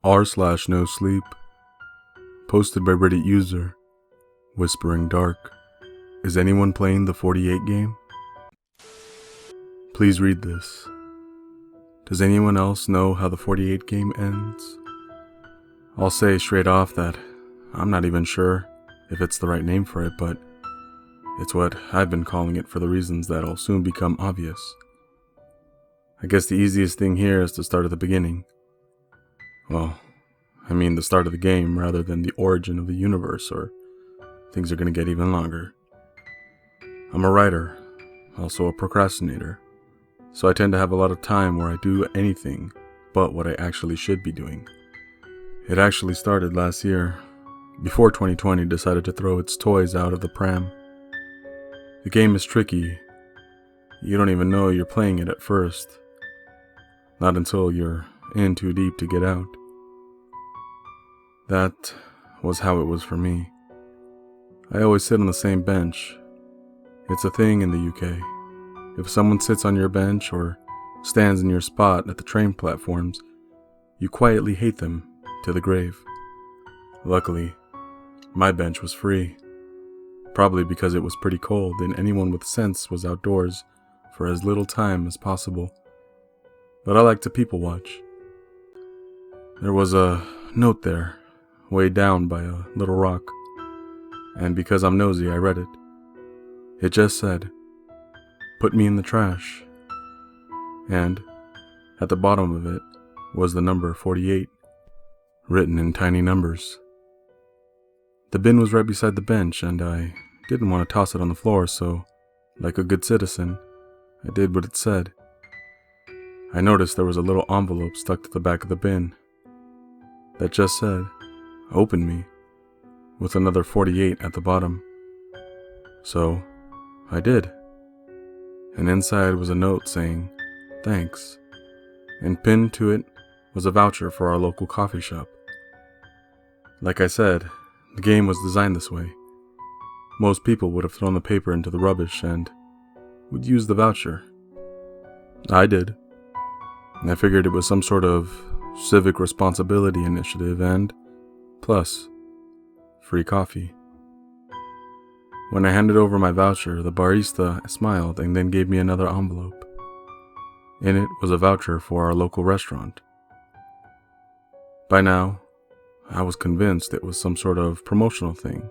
r/Nosleep, posted by Reddit user WhisperingDark. Is anyone playing the 48 game? Please read this. Does anyone else know how the 48 game ends? I'll say straight off that I'm not even sure if it's the right name for it, but it's what I've been calling it for the reasons that'll soon become obvious. I guess the easiest thing here is to start at the beginning. Well, I mean the start of the game rather than the origin of the universe, or things are going to get even longer. I'm a writer, also a procrastinator, so I tend to have a lot of time where I do anything but what I actually should be doing. It actually started last year, before 2020 decided to throw its toys out of the pram. The game is tricky. You don't even know you're playing it at first. Not until you're in too deep to get out. That was how it was for me. I always sit on the same bench. It's a thing in the UK. If someone sits on your bench or stands in your spot at the train platforms, you quietly hate them to the grave. Luckily, my bench was free. Probably because it was pretty cold and anyone with sense was outdoors for as little time as possible. But I like to people watch. There was a note there, weighed down by a little rock, and because I'm nosy, I read it. It just said, "Put me in the trash." And at the bottom of it was the number 48, written in tiny numbers. The bin was right beside the bench, and I didn't want to toss it on the floor, so, like a good citizen, I did what it said. I noticed there was a little envelope stuck to the back of the bin that just said, "Open me," with another 48 at the bottom. So, I did. And inside was a note saying, "Thanks," and pinned to it was a voucher for our local coffee shop. Like I said, the game was designed this way. Most people would have thrown the paper into the rubbish and would use the voucher. I did. I figured it was some sort of civic responsibility initiative and, plus, free coffee. When I handed over my voucher, the barista smiled and then gave me another envelope. In it was a voucher for our local restaurant. By now, I was convinced it was some sort of promotional thing,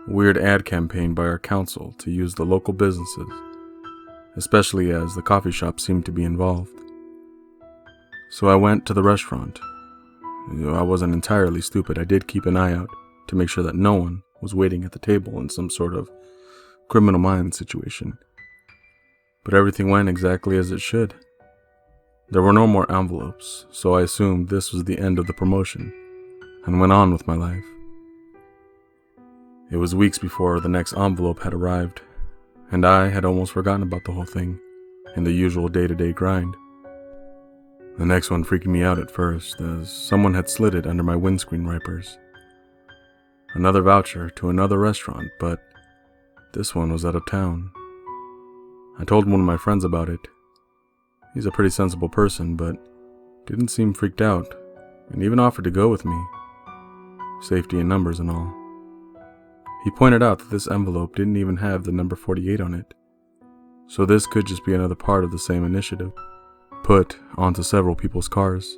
a weird ad campaign by our council to use the local businesses, especially as the coffee shop seemed to be involved. So I went to the restaurant. I wasn't entirely stupid. I did keep an eye out to make sure that no one was waiting at the table in some sort of Criminal Minds situation. But everything went exactly as it should. There were no more envelopes, so I assumed this was the end of the promotion, and went on with my life. It was weeks before the next envelope had arrived, and I had almost forgotten about the whole thing in the usual day-to-day grind. The next one freaked me out at first, as someone had slid it under my windscreen wipers. Another voucher to another restaurant, but this one was out of town. I told one of my friends about it. He's a pretty sensible person, but didn't seem freaked out, and even offered to go with me. Safety in numbers and all. He pointed out that this envelope didn't even have the number 48 on it, so this could just be another part of the same initiative, put onto several people's cars.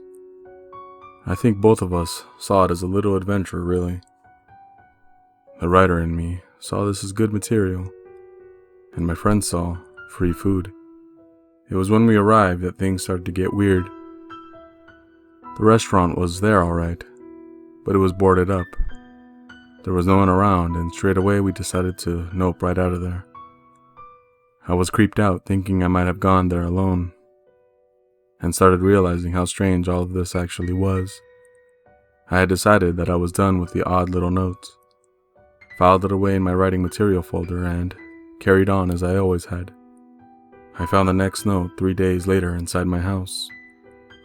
I think both of us saw it as a little adventure, really. The writer in me saw this as good material, and my friend saw free food. It was when we arrived that things started to get weird. The restaurant was there all right, but it was boarded up. There was no one around, and straight away we decided to nope right out of there. I was creeped out, thinking I might have gone there alone, and started realizing how strange all of this actually was. I had decided that I was done with the odd little notes, filed it away in my writing material folder, and carried on as I always had. I found the next note 3 days later inside my house,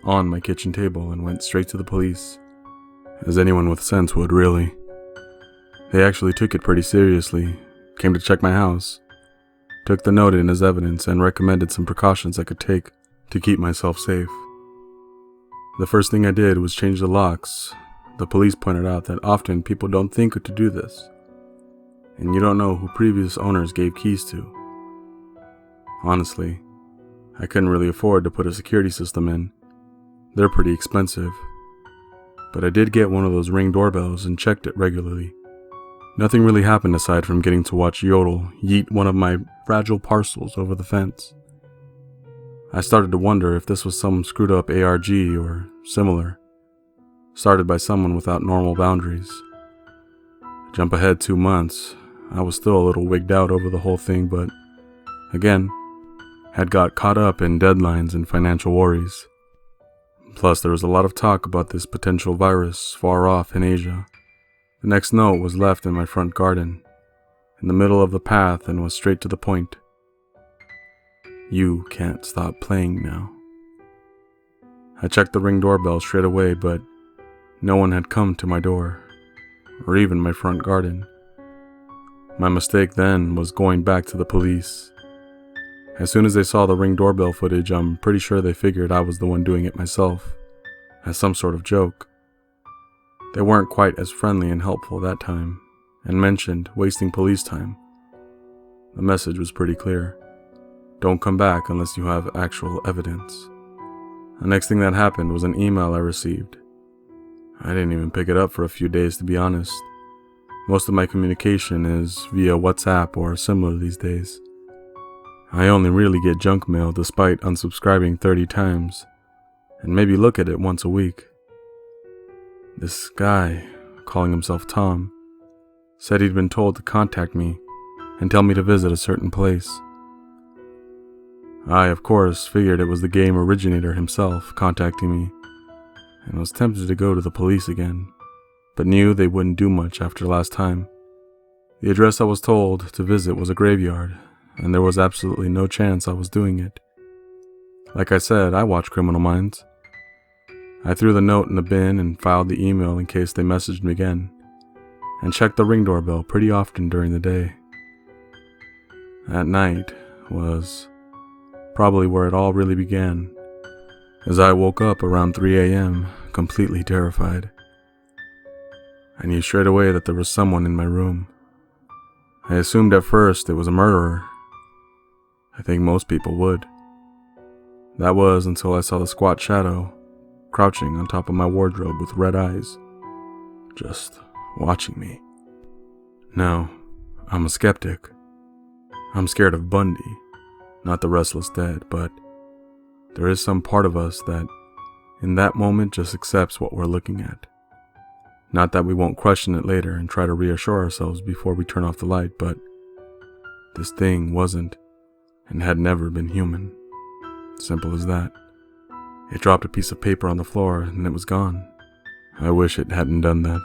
on my kitchen table, and went straight to the police, as anyone with sense would, really. They actually took it pretty seriously, came to check my house, took the note in as evidence, and recommended some precautions I could take to keep myself safe. The first thing I did was change the locks. The police pointed out that often people don't think to do this, and you don't know who previous owners gave keys to. Honestly, I couldn't really afford to put a security system in. They're pretty expensive. But I did get one of those Ring doorbells and checked it regularly. Nothing really happened aside from getting to watch Yodel yeet one of my fragile parcels over the fence. I started to wonder if this was some screwed up ARG or similar, started by someone without normal boundaries. Jump ahead 2 months, I was still a little wigged out over the whole thing, but again, had got caught up in deadlines and financial worries. Plus, there was a lot of talk about this potential virus far off in Asia. The next note was left in my front garden, in the middle of the path, and was straight to the point. You can't stop playing now. I checked the Ring doorbell straight away, but no one had come to my door, or even my front garden. My mistake then was going back to the police. As soon as they saw the Ring doorbell footage, I'm pretty sure they figured I was the one doing it myself, as some sort of joke. They weren't quite as friendly and helpful that time, and mentioned wasting police time. The message was pretty clear. Don't come back unless you have actual evidence. The next thing that happened was an email I received. I didn't even pick it up for a few days, to be honest. Most of my communication is via WhatsApp or similar these days. I only really get junk mail despite unsubscribing 30 times, and maybe look at it once a week. This guy, calling himself Tom, said he'd been told to contact me and tell me to visit a certain place. I, of course, figured it was the game originator himself contacting me, and was tempted to go to the police again, but knew they wouldn't do much after last time. The address I was told to visit was a graveyard, and there was absolutely no chance I was doing it. Like I said, I watch Criminal Minds. I threw the note in the bin and filed the email in case they messaged me again, and checked the Ring doorbell pretty often during the day. At night was probably where it all really began, as I woke up around 3 a.m., completely terrified. I knew straight away that there was someone in my room. I assumed at first it was a murderer. I think most people would. That was until I saw the squat shadow crouching on top of my wardrobe with red eyes, just watching me. Now, I'm a skeptic. I'm scared of Bundy, not the restless dead, but there is some part of us that, in that moment, just accepts what we're looking at. Not that we won't question it later and try to reassure ourselves before we turn off the light, but this thing wasn't and had never been human. Simple as that. It dropped a piece of paper on the floor and it was gone. I wish it hadn't done that.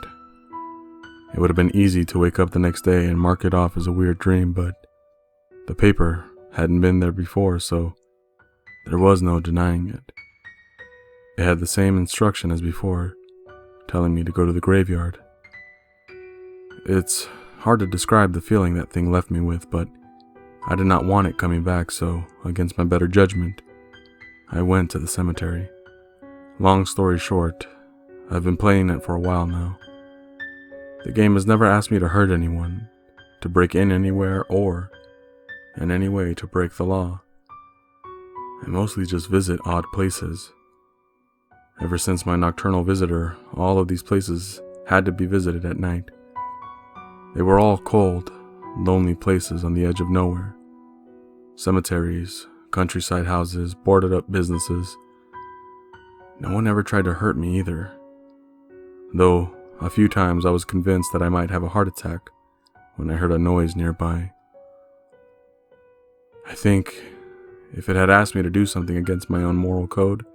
It would have been easy to wake up the next day and mark it off as a weird dream, but the paper hadn't been there before, so there was no denying it. It had the same instruction as before, telling me to go to the graveyard. It's hard to describe the feeling that thing left me with, but I did not want it coming back, so, against my better judgment, I went to the cemetery. Long story short, I've been playing it for a while now. The game has never asked me to hurt anyone, to break in anywhere, or, in any way, to break the law. I mostly just visit odd places. Ever since my nocturnal visitor, all of these places had to be visited at night. They were all cold, lonely places on the edge of nowhere. Cemeteries, countryside houses, boarded up businesses. No one ever tried to hurt me either. Though, a few times I was convinced that I might have a heart attack when I heard a noise nearby. I think if it had asked me to do something against my own moral code,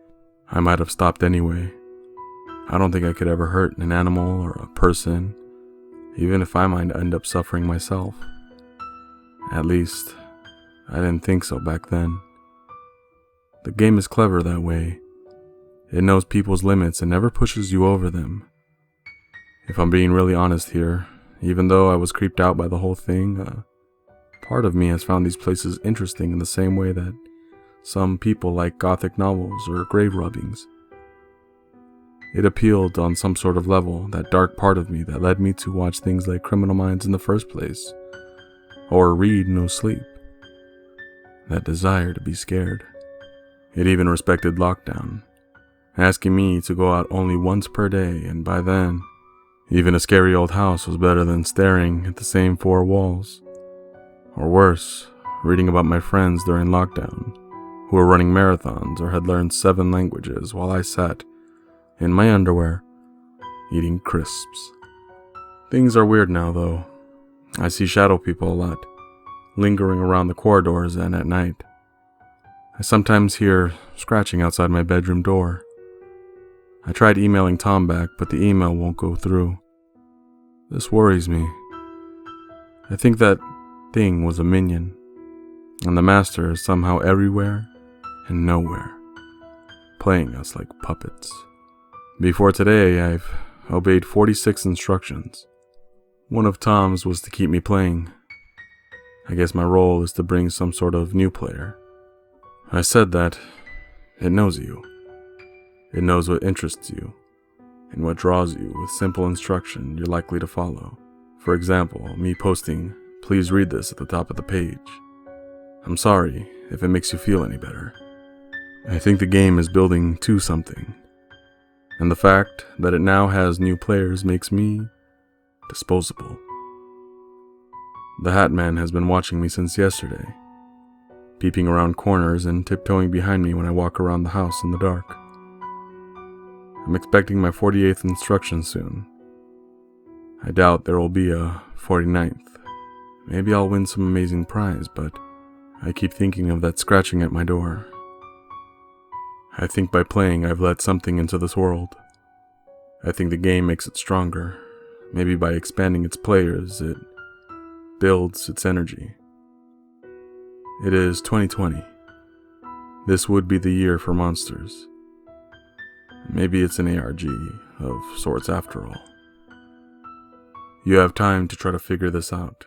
I might have stopped anyway. I don't think I could ever hurt an animal or a person, even if I might end up suffering myself. At least, I didn't think so back then. The game is clever that way. It knows people's limits and never pushes you over them. If I'm being really honest here, even though I was creeped out by the whole thing, part of me has found these places interesting in the same way that some people like gothic novels or grave robbings. It appealed on some sort of level, that dark part of me that led me to watch things like Criminal Minds in the first place, or read Nosleep. That desire to be scared. It even respected lockdown, asking me to go out only once per day, and by then, even a scary old house was better than staring at the same four walls. Or worse, reading about my friends during lockdown, who were running marathons or had learned 7 languages while I sat in my underwear, eating crisps. Things are weird now, though. I see shadow people a lot, lingering around the corridors and at night. I sometimes hear scratching outside my bedroom door. I tried emailing Tom back, but the email won't go through. This worries me. I think that thing was a minion, and the master is somehow everywhere and nowhere, playing us like puppets. Before today, I've obeyed 46 instructions. One of Tom's was to keep me playing. I guess my role is to bring some sort of new player. I said that it knows you. It knows what interests you, and what draws you with simple instruction you're likely to follow. For example, me posting, "Please read this" at the top of the page. I'm sorry if it makes you feel any better. I think the game is building to something, and the fact that it now has new players makes me disposable. The Hat Man has been watching me since yesterday, peeping around corners and tiptoeing behind me when I walk around the house in the dark. I'm expecting my 48th instruction soon. I doubt there will be a 49th. Maybe I'll win some amazing prize, but I keep thinking of that scratching at my door. I think by playing I've let something into this world. I think the game makes it stronger. Maybe by expanding its players, it builds its energy. It is 2020. This would be the year for monsters. Maybe it's an ARG of sorts after all. You have time to try to figure this out.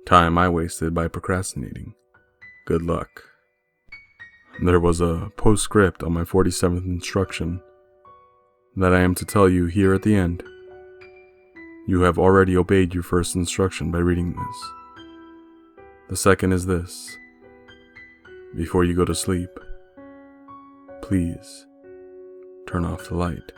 Time I wasted by procrastinating. Good luck. There was a postscript on my 47th instruction that I am to tell you here at the end. You have already obeyed your first instruction by reading this. The second is this. Before you go to sleep, please turn off the light.